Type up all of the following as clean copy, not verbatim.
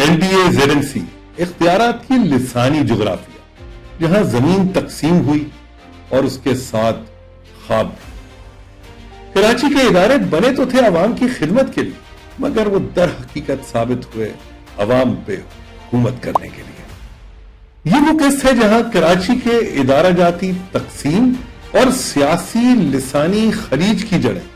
LDA ZNC اختیارات کی لسانی جغرافیہ، جہاں زمین تقسیم ہوئی اور اس کے ساتھ خواب بھی۔ کراچی کے ادارے بنے تو تھے عوام کی خدمت کے لیے، مگر وہ در حقیقت ثابت ہوئے عوام پہ حکومت کرنے کے لیے۔ یہ وہ قسط ہے جہاں کراچی کے ادارہ جاتی تقسیم اور سیاسی لسانی خلیج کی جڑیں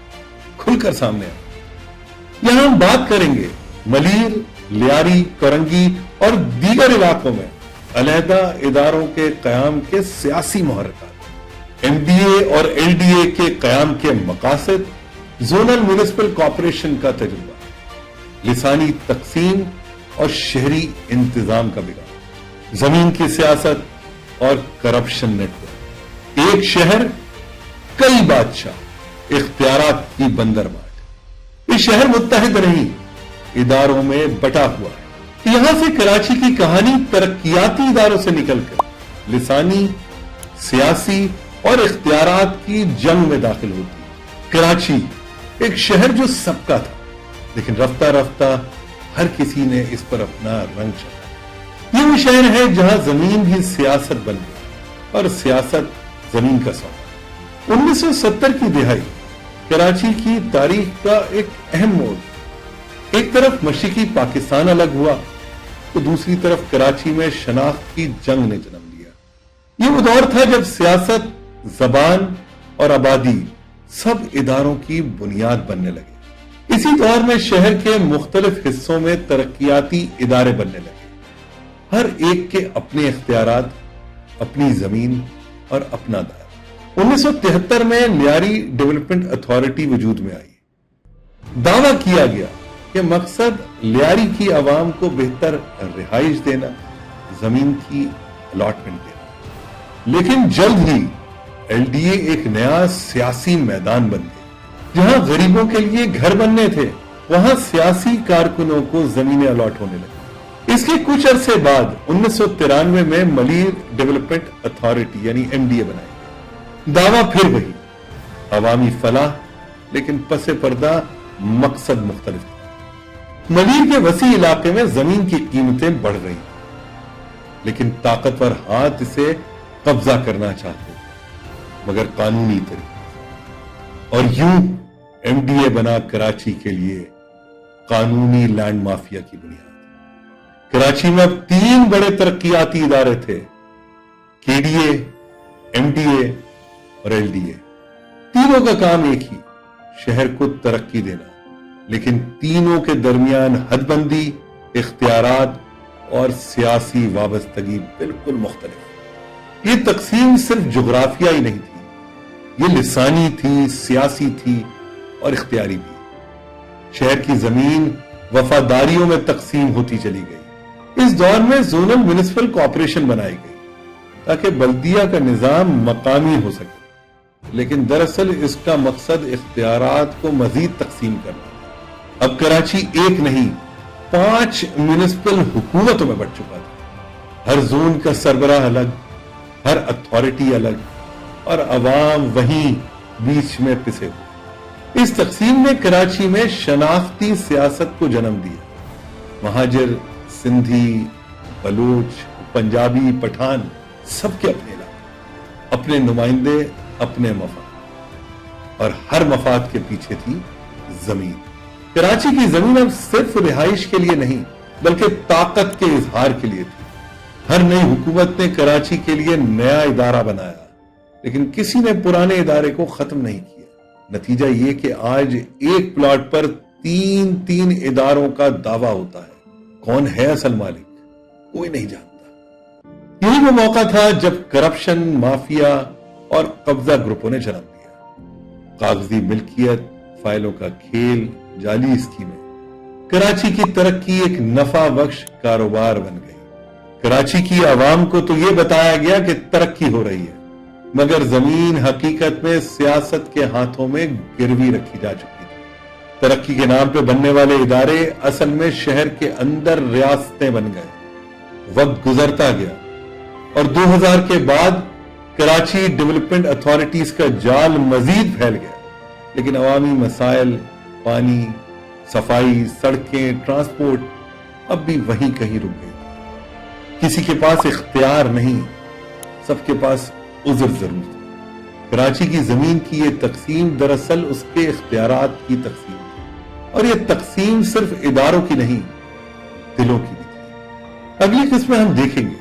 کھل کر سامنے آئی۔ یہاں ہم بات کریں گے ملیر، لیاری، کرنگی اور دیگر علاقوں میں علیحدہ اداروں کے قیام کے سیاسی محرکات، MDA اور LDA کے قیام کے مقاصد، زونل میونسپل کارپوریشن کا تجربہ، لسانی تقسیم اور شہری انتظام کا بگاڑ، زمین کی سیاست اور کرپشن نیٹ ورک، ایک شہر کئی بادشاہ، اختیارات کی بندرماٹ۔ یہ شہر متحد نہیں، اداروں میں بٹا ہوا ہے۔ یہاں سے کراچی کی کہانی ترقیاتی اداروں سے نکل کر لسانی، سیاسی اور اختیارات کی جنگ میں داخل ہوتی ہے۔ کراچی ایک شہر جو سب کا تھا، لیکن رفتہ رفتہ ہر کسی نے اس پر اپنا رنگ چڑھا۔ یہ وہ شہر ہے جہاں زمین بھی سیاست بن گئی اور سیاست زمین کا سودا۔ 1970 کی دہائی کراچی کی تاریخ کا ایک اہم موڑ۔ ایک طرف مشرقی پاکستان الگ ہوا تو دوسری طرف کراچی میں شناخت کی جنگ نے جنم لیا۔ یہ وہ دور تھا جب سیاست، زبان اور آبادی سب اداروں کی بنیاد بننے لگے۔ اسی دور میں شہر کے مختلف حصوں میں ترقیاتی ادارے بننے لگے، ہر ایک کے اپنے اختیارات، اپنی زمین اور اپنا دار۔ 1973 میں لیاری ڈیولپمنٹ اتھارٹی وجود میں آئی۔ دعویٰ کیا گیا کہ مقصد لیاری کی عوام کو بہتر رہائش دینا، زمین کی الاٹمنٹ دینا۔ لیکن جلد ہی LDA ایک نیا سیاسی میدان بن گیا۔ جہاں غریبوں کے لیے گھر بننے تھے، وہاں سیاسی کارکنوں کو زمینیں الاٹ ہونے لگی۔ اس کے کچھ عرصے بعد 1993 میں ملیر ڈیولپمنٹ اتھارٹی یعنی MDA بنائی گئی۔ دعویٰ پھر وہی، عوامی فلاح، لیکن پس پردہ مقصد مختلف تھا۔ ملیر کے وسیع علاقے میں زمین کی قیمتیں بڑھ گئی، لیکن طاقتور ہاتھ اسے قبضہ کرنا چاہتے تھے، مگر قانونی طریقے۔ اور یوں MDA بنا کراچی کے لیے قانونی لینڈ مافیا کی بنیاد۔ کراچی میں اب 3 بڑے ترقیاتی ادارے تھے، KDA، MDA اور LDA۔ تینوں کا کام ایک ہی، شہر کو ترقی دینا، لیکن تینوں کے درمیان حد بندی، اختیارات اور سیاسی وابستگی بالکل مختلف۔ یہ تقسیم صرف جغرافیائی ہی نہیں تھی، یہ لسانی تھی، سیاسی تھی اور اختیاری بھی۔ شہر کی زمین وفاداریوں میں تقسیم ہوتی چلی گئی۔ اس دور میں زونل میونسپل کارپوریشن بنائی گئی تاکہ بلدیہ کا نظام مقامی ہو سکے، لیکن دراصل اس کا مقصد اختیارات کو مزید تقسیم کرنا۔ اب کراچی ایک نہیں 5 میونسپل حکومتوں میں بٹ چکا تھا۔ ہر زون کا سربراہ الگ، ہر اتھارٹی الگ، اور عوام وہیں بیچ میں پسے ہوئے۔ اس تقسیم نے کراچی میں شناختی سیاست کو جنم دیا۔ مہاجر، سندھی، بلوچ، پنجابی، پٹھان، سب کے اپنے علاقے، اپنے نمائندے، اپنے مفاد، اور ہر مفاد کے پیچھے تھی زمین۔ کراچی کی زمین اب صرف رہائش کے لیے نہیں، بلکہ طاقت کے اظہار کے لیے تھی۔ ہر نئی حکومت نے کراچی کے لیے نیا ادارہ بنایا، لیکن کسی نے پرانے ادارے کو ختم نہیں کیا۔ نتیجہ یہ کہ آج ایک پلاٹ پر 3 اداروں کا دعویٰ ہوتا ہے۔ کون ہے اصل مالک؟ کوئی نہیں جانتا۔ یہی وہ موقع تھا جب کرپشن، مافیا اور قبضہ گروپوں نے جنم لیا۔ کاغذی ملکیت، فائلوں کا کھیل، جعلی اسکیمیں، کراچی کی ترقی ایک نفع بخش کاروبار بن گئی۔ کراچی کی عوام کو تو یہ بتایا گیا کہ ترقی ہو رہی ہے، مگر زمین حقیقت میں سیاست کے ہاتھوں میں گروی رکھی جا چکی تھی۔ ترقی کے نام پہ بننے والے ادارے اصل میں شہر کے اندر ریاستیں بن گئے۔ وقت گزرتا گیا اور 2000 کے بعد کراچی ڈیولپمنٹ اتھارٹیز کا جال مزید پھیل گیا، لیکن عوامی مسائل، پانی، صفائی، سڑکیں، ٹرانسپورٹ، اب بھی وہیں کہیں رک گئی. کسی کے پاس اختیار نہیں، سب کے پاس عذر ضرور تھا. کراچی کی زمین کی یہ تقسیم دراصل اس کے اختیارات کی تقسیم تھی، اور یہ تقسیم صرف اداروں کی نہیں، دلوں کی بھی تھی. اگلی قسط میں ہم دیکھیں گے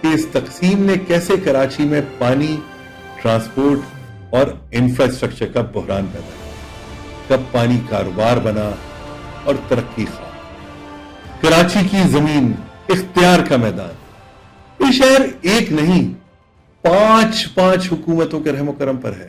کہ اس تقسیم نے کیسے کراچی میں پانی، ٹرانسپورٹ اور انفراسٹرکچر کا بحران پیدا کیا، کب پانی کاروبار بنا اور ترقی خواہ. کراچی کی زمین اختیار کا میدان. یہ شہر ایک نہیں، پانچ حکومتوں کے رحم و کرم پر ہے.